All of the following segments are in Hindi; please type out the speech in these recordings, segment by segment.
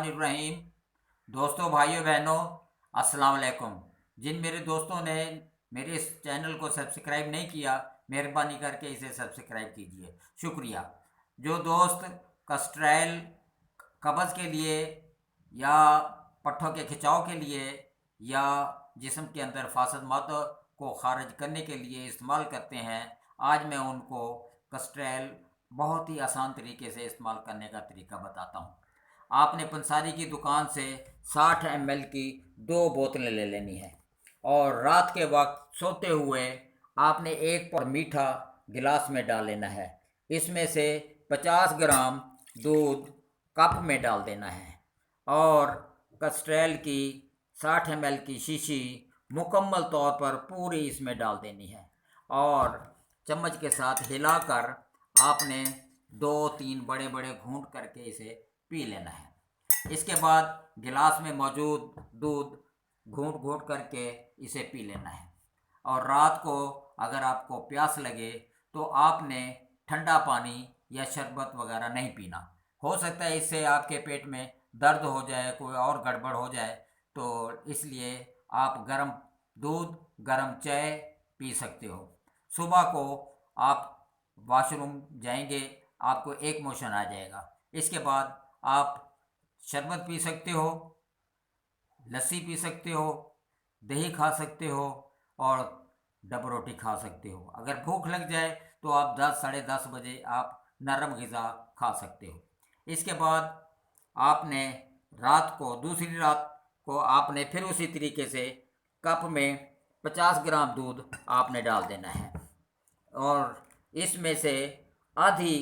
बिस्मिल्लाहिर्रहमानिर्रहीम। दोस्तों, भाइयों बहनों, अस्सलाम वालेकुम। जिन मेरे दोस्तों ने मेरे इस चैनल को सब्सक्राइब नहीं किया, मेहरबानी करके इसे सब्सक्राइब कीजिए, शुक्रिया। जो दोस्त कस्ट्रैल कब्ज़ के लिए या पट्ठों के खिंचाव के लिए या जिस्म के अंदर फासद मादा को खारिज करने के लिए इस्तेमाल करते हैं, आज मैं उनको कस्ट्रैल बहुत ही आसान तरीके से इस्तेमाल करने का तरीका बताता हूँ। आपने पंसारी की दुकान से 60 ml की 2 बोतलें ले लेनी है और रात के वक्त सोते हुए आपने एक पर मीठा गिलास में डाल लेना है। इसमें से 50 ग्राम दूध कप में डाल देना है और कस्ट्रैल की 60 ml की शीशी मुकम्मल तौर पर पूरी इसमें डाल देनी है और चम्मच के साथ हिलाकर आपने 2-3 बड़े बड़े घूंट करके इसे पी लेना है। इसके बाद गिलास में मौजूद दूध घूंट घूंट करके इसे पी लेना है और रात को अगर आपको प्यास लगे तो आपने ठंडा पानी या शरबत वगैरह नहीं पीना। हो सकता है इससे आपके पेट में दर्द हो जाए, कोई और गड़बड़ हो जाए, तो इसलिए आप गर्म दूध, गर्म चाय पी सकते हो। सुबह को आप वॉशरूम जाएंगे, आपको एक मोशन आ जाएगा। इसके बाद आप शरबत पी सकते हो, लस्सी पी सकते हो, दही खा सकते हो और डब रोटी खा सकते हो। अगर भूख लग जाए तो आप 10 साढ़े 10 बजे आप नरम ग़िज़ा खा सकते हो। इसके बाद आपने दूसरी रात को आपने फिर उसी तरीके से कप में 50 ग्राम दूध आपने डाल देना है और इसमें से आधी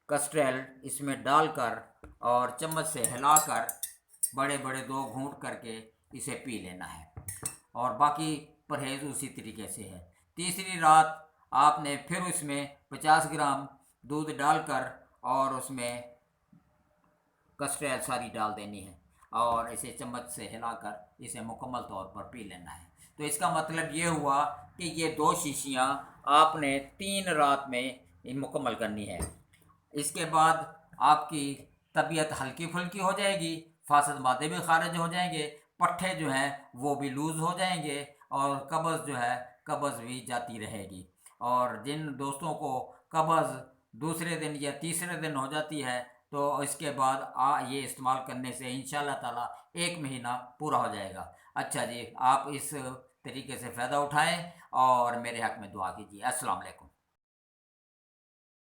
कस्ट्रैल इसमें डालकर और चम्मच से हिलाकर बड़े बड़े 2 घूंट करके इसे पी लेना है और बाकी परहेज़ उसी तरीके से है। तीसरी रात आपने फिर उसमें 50 ग्राम दूध डालकर और उसमें कस्ट्रैल सारी डाल देनी है और इसे चम्मच से हिलाकर इसे मुकम्मल तौर पर पी लेना है। तो इसका मतलब ये हुआ कि ये 2 शीशियाँ आपने 3 रात में मुकम्मल करनी है। इसके बाद आपकी तबीयत हल्की फुल्की हो जाएगी, फासद मादे भी खारिज हो जाएंगे, पट्ठे जो हैं वो भी लूज़ हो जाएंगे और कब्ज़ जो है कब्ज़ भी जाती रहेगी। और जिन दोस्तों को कब्ज़ दूसरे दिन या तीसरे दिन हो जाती है तो इसके बाद ये इस्तेमाल करने से इंशाल्लाह ताला 1 महीना पूरा हो जाएगा। अच्छा जी, आप इस तरीके से फ़ायदा उठाएं और मेरे हक़ में दुआ कीजिए। अस्सलाम वालेकुम।